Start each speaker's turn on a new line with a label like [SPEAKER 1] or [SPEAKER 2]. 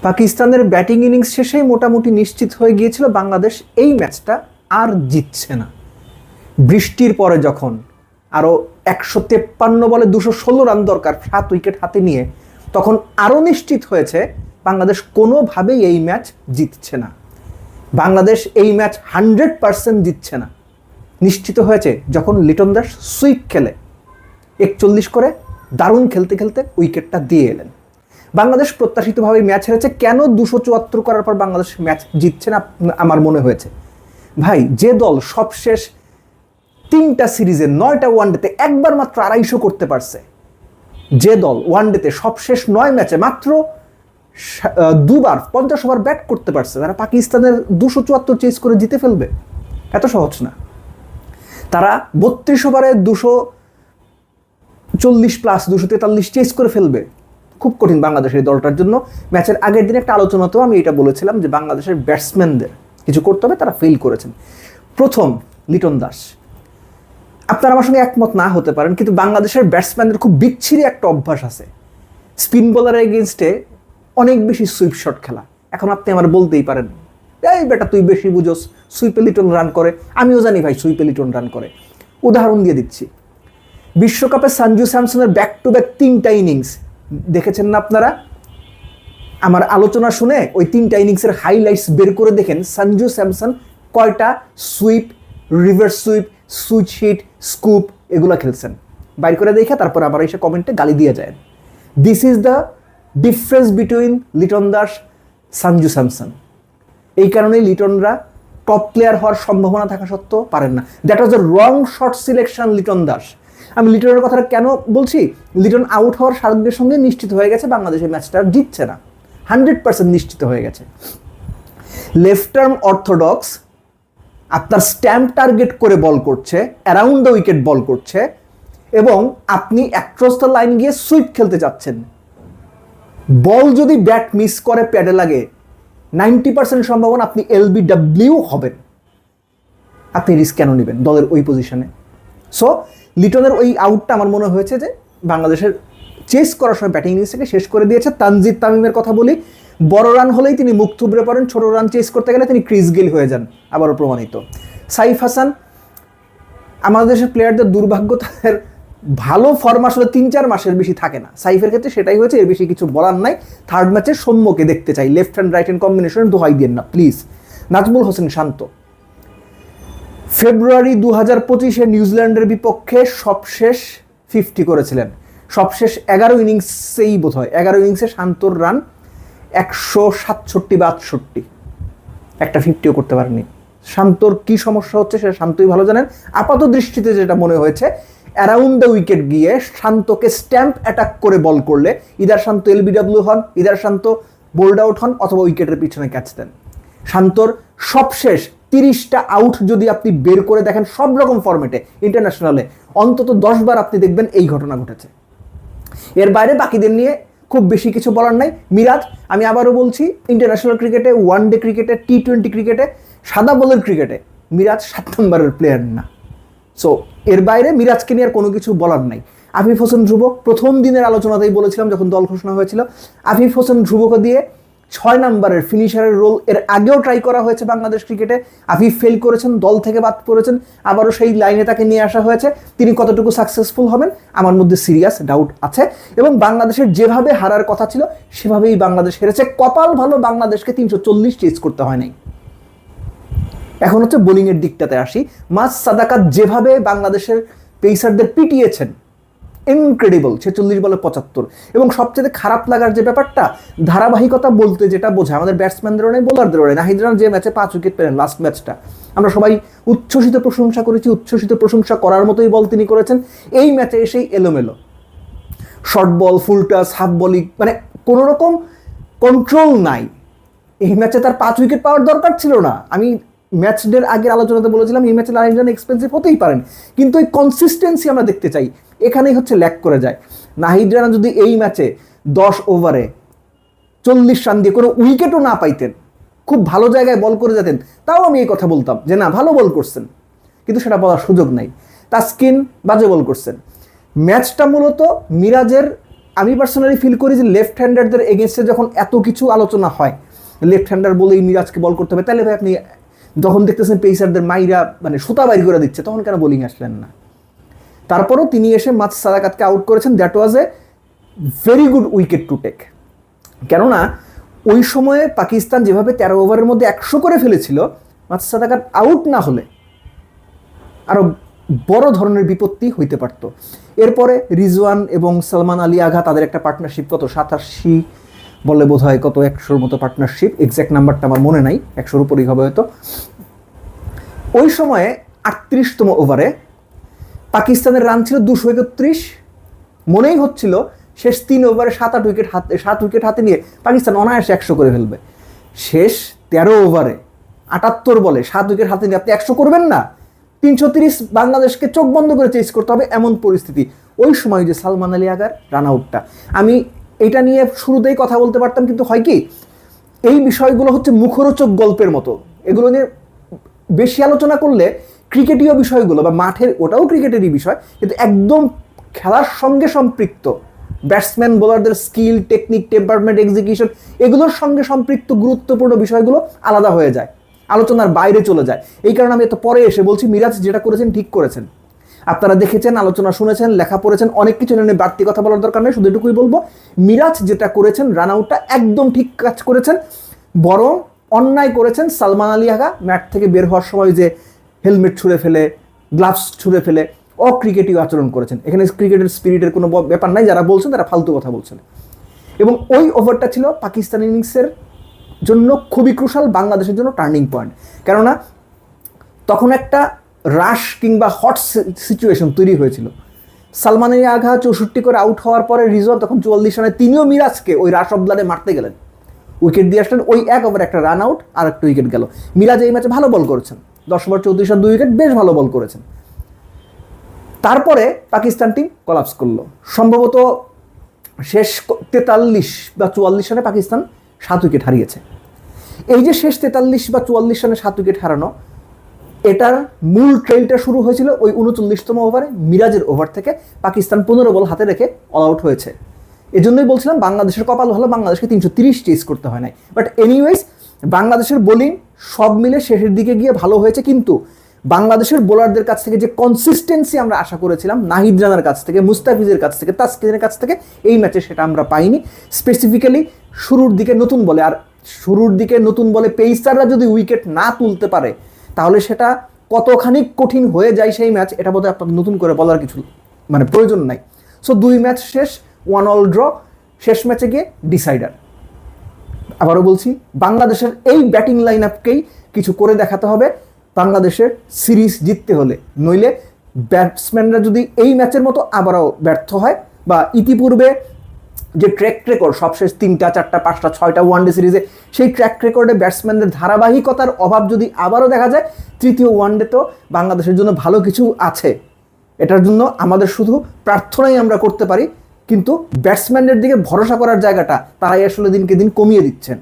[SPEAKER 1] পাকিস্তানের batting innings শেষেই মোটামুটি নিশ্চিত হয়ে গিয়েছিল বাংলাদেশ এই ম্যাচটা আর জিতছে না। বৃষ্টির পরে যখন আরও 153 বলে 216 রান দরকার 7 উইকেট হাতে নিয়ে, তখন আরও নিশ্চিত হয়েছে বাংলাদেশ কোনোভাবেই এই ম্যাচ জিতছে না। বাংলাদেশ এই ম্যাচ 100% জিতছে না নিশ্চিত হয়েছে যখন লিটন দাস সুইপ খেলে 41 করে দারুণ খেলতে খেলতে উইকেটটা দিয়ে এলেন। বাংলাদেশ প্রত্যাশিতভাবে ম্যাচ হেরেছে। কেন 274 করার পর বাংলাদেশ ম্যাচ জিতছে না আমার মনে হয়েছে, ভাই যে দল সবশেষ 3টা সিরিজে 9টা ওয়ানডেতে একবার মাত্র 250 করতে পারছে, যে দল ওয়ানডেতে সবশেষ 9 ম্যাচে মাত্র 2বার 50 ওভার ব্যাট করতে পারছে, তারা পাকিস্তানের 274 চেস করে জিতে ফেলবে? এত সহজ না। তারা 32 ওভারে 240 প্লাস 243 চেস করে ফেলবে। খুব কঠিন বাংলাদেশের দলটার জন্য। ম্যাচের আগের দিন একটা আলোচনাতেও আমি এটা বলেছিলাম যে বাংলাদেশের ব্যাটসম্যানদের কিছু করতে হবে, তারা ফেল করেছেন। প্রথম, লিটন দাস। আপনারা আমার সঙ্গে একমত না হতে পারেন, কিন্তু বাংলাদেশের ব্যাটসম্যানদের খুব বিচ্ছিরি একটা অভ্যাস আছে, স্পিন বোলারের এগেনস্টে অনেক বেশি সুইপ শট খেলা। এখন আপনি আমার বলতেই পারেন, এই বেটা তুই বেশি বুঝোস, সুইপে লিটন রান করে। আমিও জানি ভাই সুইপে লিটন রান করে। উদাহরণ দিয়ে দিচ্ছি, বিশ্বকাপে সঞ্জু স্যামসনের ব্যাক টু ব্যাক 3টা ইনিংস দেখেছেন না আপনারা? আমার আলোচনা শুনে ওই 3টা ইনিংসের হাইলাইটস বের করে দেখেন সঞ্জু স্যামসন কয়টা sweep, reverse sweep, switch hit, scoop এগুলো খেলছেন। বাইর করে দেখে তারপর আবার এসে কমেন্টে গালি দিয়ে যায়। This is the difference between Liton Das, Sanju Samson. এই কারণেই লিটনরা টপ প্লেয়ার হওয়ার সম্ভাবনা থাকা সত্ত্বেও পারেন না। That was the wrong shot selection Liton Das. আমি লিটনের কথাটা কেন বলছি? লিটন আউট হওয়ার সাথে সঙ্গে নিশ্চিত হয়ে গেছে বাংলাদেশের ম্যাচটা জিতছে না, 100% নিশ্চিত হয়ে গেছে। লেফট আর্ম অর্থোডক্স আপনার স্ট্যাম্প টার্গেট করে বল করছে, অ্যারাউন্ড দ্য উইকেট বল করছে, এবং আপনি অ্যাক্রস দ্য লাইন গিয়ে সুইপ খেলতে চাচ্ছেন। বল যদি ব্যাট মিস করে প্যাডে লাগে, 90% সম্ভাবনা আপনি LBW হবেন। আপনি রিস্ক কেন নেবেন দলের ওই পজিশনে? সো লিটনের ওই আউটটা আমার মনে হয়েছে যে বাংলাদেশের চেস করার সময় ব্যাটিং ইনিংসটাকে শেষ করে দিয়েছে। তানজিদ তামিমের কথা বলি, বড় রান হলেই তিনি মুখ থুবড়ে পড়েন, ছোট রান চেস করতে গেলে তিনি ক্রিস গেল হয়ে যান, আবারও প্রমাণিত। সাইফ হাসান, আমাদের দেশের প্লেয়ারদের দুর্ভাগ্য, তাদের ভালো ফর্ম আসলে 3-4 মাসের বেশি থাকে না। সাইফের ক্ষেত্রে সেটাই হয়েছে, এর বেশি কিছু বলার নাই। থার্ড ম্যাচে সৌম্যকে দেখতে চাই, লেফট হ্যান্ড রাইট হ্যান্ড কম্বিনেশনের দোহাই দিন না প্লিজ। নাজমুল হোসেন শান্ত, ফেব্রুয়ারি 2025-এ নিউজিল্যান্ডের বিপক্ষে সবশেষ 50 করেছিলেন। সবশেষ 11 ইনিংসেই বোধ হয়, 11 ইনিংসে শান্তর রান 167 বা 68, একটা 50ও করতে পারেনি। শান্তর কি সমস্যা হচ্ছে সেটা শান্তই ভালো জানেন। আপাত দৃষ্টিতে যেটা মনে হয়েছে, অ্যারাউন্ড দ্য উইকেট গিয়ে শান্তকে স্ট্যাম্প অ্যাটাক করে বল করলে ইদার শান্ত LBW হন, ইদার শান্ত বোল্ড আউট হন, অথবা উইকেটের পিছনে ক্যাচ দেন। শান্তর সবশেষ 30টা আউট যদি আপনি বের করে দেখেন সব রকম ফরম্যাটে ইন্টারন্যাশনালে, অন্তত 10 বার আপনি দেখবেন এই ঘটনা ঘটেছে। এর বাইরে বাকিদের নিয়ে খুব বেশি কিছু বলার নাই। মিরাজ, আমি আবারও বলছি, ইন্টারন্যাশনাল ক্রিকেটে, ওয়ানডে ক্রিকেটে, T20 ক্রিকেটে, সাদা বলের ক্রিকেটে মিরাজ 7 নম্বরের প্লেয়ার না। সো এর বাইরে মিরাজকে নিয়ে আর কোনো কিছু বলার নাই। আফিফ হোসেন ধ্রুব, প্রথম দিনের আলোচনাতেই বলেছিলাম যখন দল ঘোষণা হয়েছিল, আফিফ হোসেন ধ্রুবকে দিয়ে 6 নম্বরের ফিনিশারের রোল এর আগেও ট্রাই করা হয়েছে বাংলাদেশ ক্রিকেটে। আফিফ ফেল করেছেন, দল থেকে বাদ পড়েছেন, আবারও সেই লাইনে তাকে নিয়ে আসা হয়েছে। তিনি কতটুকু সাকসেসফুল হবেন আমার মধ্যে সিরিয়াস ডাউট আছে। এবং বাংলাদেশের যেভাবে হারার কথা ছিল সেভাবেই বাংলাদেশ হেরেছে। কপাল ভালো বাংলাদেশকে 340 চেস করতে হয় নাই। এখন হচ্ছে বোলিংয়ের দিকটাতে আসি। মাস সাদাকাত যেভাবে বাংলাদেশের পেসারদের পিটিয়েছেন, ইনক্রেডিবল, 46 বলে 75। এবং সবচেয়ে খারাপ লাগার যে ব্যাপারটা, ধারাবাহিকতা বলতে যেটা বোঝায়, আমাদের ব্যাটসম্যানদেরও নেই, বোলারদেরও নেই। নাহিদ রানা যে ম্যাচে 5 উইকেট পেলেন লাস্ট ম্যাচটা, আমরা সবাই উচ্ছ্বসিত প্রশংসা করেছি, উচ্ছ্বসিত প্রশংসা করার মতোই বল তিনি করেছেন। এই ম্যাচে এসেই এলোমেলো শর্ট বল, ফুল টাচ, হাফ বলিং, মানে কোনো রকম কন্ট্রোল নাই। এই ম্যাচে তার 5 উইকেট পাওয়ার দরকার ছিল না। আমি ম্যাচ ডের আগের আলোচনাতে বলেছিলাম এই ম্যাচে নাহিদ রানা এক্সপেন্সিভ হতেই পারেন, কিন্তু এই কনসিস্টেন্সি আমরা দেখতে চাই, এখানেই হচ্ছে ল্যাক করে যায়। নাহিদ রানা যদি এই ম্যাচে 10 ওভারে 40 রান দিয়ে কোনো উইকেটও না পাইতেন, খুব ভালো জায়গায় বল করে যেতেন, তাও আমি এই কথা বলতাম যে না ভালো বল করছেন, কিন্তু সেটা বলার সুযোগ নাই। তাসকিন বাজে বল করছেন। ম্যাচটা মূলত মিরাজের আমি পার্সোনালি ফিল করি যে লেফট হ্যান্ডারদের এগেনস্টে যখন এত কিছু আলোচনা হয়, লেফট হ্যান্ডার বলেই মিরাজকে বল করতে হবে, তাহলে ভাই আপনি যখন দেখতেছেন পেসারদের মাইরা মানে সুতা বাইর করে দিচ্ছে, তখন কেন বোলিং আসলেন না? তারপরও তিনি এসে মাছ সাদাকাতকে আউট করেছেন। That was a very good wicket to take. কেননা ওই সময়ে পাকিস্তান যেভাবে 13 ওভারের মধ্যে 100 করে ফেলেছিল, মাছ সাদাকাত আউট না হলে আরও বড় ধরনের বিপত্তি হইতে পারত। এরপরে রিজওয়ান এবং সালমান আলী আগা, তাদের একটা পার্টনারশিপ কত 87 বলে বোধ হয় কত 100-র মতো পার্টনারশিপ, এক্স্যাক্ট নাম্বারটা আমার মনে নাই, 100-র উপরই হবে হয়তো। ওই সময়ে 38তম ওভারে পাকিস্তানের রান ছিল 231। মনেই হচ্ছিল শেষ 3 ওভারে 7 উইকেট হাতে নিয়ে পাকিস্তান অনায়াসে 100 করে ফেলবে। শেষ 13 ওভারে 78 বলে 7 উইকেট হাতে নিয়ে আপনি 100 করবেন না? 330 বাংলাদেশকে চোখ বন্ধ করে চেস করতে হবে, এমন পরিস্থিতি। ওই সময় যে সালমান আলী আগার রান আউটটা, আমি এটা নিয়ে শুরুতেই কথা বলতে পারতাম, কিন্তু হয় কি, এই বিষয়গুলো হচ্ছে মুখরোচক গল্পের মতো, এগুলো নিয়ে বেশি আলোচনা করলে ক্রিকেটীয় বিষয়গুলো বা মাঠের, ওটাও ক্রিকেটেরই বিষয়, কিন্তু একদম খেলার সঙ্গে সম্পৃক্ত ব্যাটসম্যান বোলারদের স্কিল, টেকনিক, টেম্পারমেন্ট, এক্সিকিউশন, এগুলোর সঙ্গে সম্পৃক্ত গুরুত্বপূর্ণ বিষয়গুলো আলাদা হয়ে যায়, আলোচনার বাইরে চলে যায়। এই কারণে আমি এত পরে এসে বলছি, মিরাজ যেটা করেছেন ঠিক করেছেন। আপনারা দেখেছেন, আলোচনা শুনেছেন, লেখা পড়েছেন, অনেক কিছু নিয়ে বাড়তি কথা বলার দরকার নেই, শুধু এটুকুই বলবো, মিরাজ যেটা করেছেন রান আউটটা একদম ঠিক কাজ করেছেন। বরং অন্যায় করেছেন সালমান আলী আগা, ম্যাট থেকে বের হওয়ার সময় যে হেলমেট ছুঁড়ে ফেলে, গ্লাভস ছুঁড়ে ফেলে অক্রিকেটীয় আচরণ করেছেন। এখানে ক্রিকেটের স্পিরিটের কোনো ব্যাপার নাই, যারা বলছেন তারা ফালতু কথা বলছেন। এবং ওই ওভারটা ছিল পাকিস্তান ইনিংসের জন্য খুবই ক্রুশাল, বাংলাদেশের জন্য টার্নিং পয়েন্ট। কেননা তখন একটা রাশ কিংবা হট সিচুয়েশন তৈরি হয়েছিল। সালমান আলী আগা 64 করে আউট হওয়ার পরে রিজওয়ান তখন 44 রানে তিনিও মিরাজকে ওই রাশ অফ ব্লাডে মারতে গেলেন, উইকেট দিয়ে আসলেন। ওই এক ওভারে একটা রান আউট আর একটা উইকেট গেল। মিরাজ এই ম্যাচে ভালো বল করেছেন, 10 ওভার 34 রান 2 উইকেট, বেশ ভালো বল করেছেন। তারপরে পাকিস্তান টিম কলাপস করলো। সম্ভবত শেষ 43 বা 44 রানে পাকিস্তান 7 উইকেট হারিয়েছে। এই যে শেষ 43 বা 44 রানে 7 উইকেট হারানো, এটার মূল ট্রেলটা শুরু হয়েছিল ওই 39তম ওভারে মিরাজের ওভার থেকে। পাকিস্তান 15 বল হাতে রেখে অল আউট হয়েছে। এজন্যই বলছিলাম বাংলাদেশের কপাল ভালো, বাংলাদেশকে 330 চেস করতে হয় নাই। বাট এনিওয়েজ, বাংলাদেশের বোলিং সব মিলে শেষের দিকে গিয়ে ভালো হয়েছে, কিন্তু বাংলাদেশের বোলারদের কাছ থেকে যে কনসিস্টেন্সি আমরা আশা করেছিলাম, নাহিদ রানার কাছ থেকে, মুস্তাফিজের কাছ থেকে, তাসকিনের কাছ থেকে, এই ম্যাচে সেটা আমরা পাইনি। স্পেসিফিক্যালি শুরুর দিকে নতুন বলে, আর শুরুর দিকে নতুন বলে পেসাররা যদি উইকেট না তুলতে পারে, তাহলে সেটা কতখানি কঠিন হয়ে যায় সেই ম্যাচ, এটা বোধহয় আপনাদের নতুন করে বলার কিছু মানে প্রয়োজন নাই। সো 2 ম্যাচ শেষ, 1-all ড্র। শেষ ম্যাচে গিয়ে ডিসাইডার। আবারও বলছি, বাংলাদেশের এই ব্যাটিং লাইন আপকেই কিছু করে দেখাতে হবে বাংলাদেশের সিরিজ জিততে হলে। নইলে ব্যাটসম্যানরা যদি এই ম্যাচের মতো আবারও ব্যর্থ হয়, বা ইতিপূর্বে যে ট্র্যাক রেকর্ড সবশেষ 3টা 4টা 5টা 6টা ওয়ানডে সিরিজে, সেই ট্র্যাক রেকর্ডে ব্যাটসম্যানদের ধারাবাহিকতার অভাব যদি আবারও দেখা যায়, তৃতীয় ওয়ানডেতেও বাংলাদেশের জন্য ভালো কিছু আছে। এটার জন্য আমাদের শুধু প্রার্থনাই আমরা করতে পারি, কিন্তু ব্যাটসম্যানদের দিকে ভরসা করার জায়গাটা তারাই আসলে দিনকে দিন কমিয়ে দিচ্ছেন।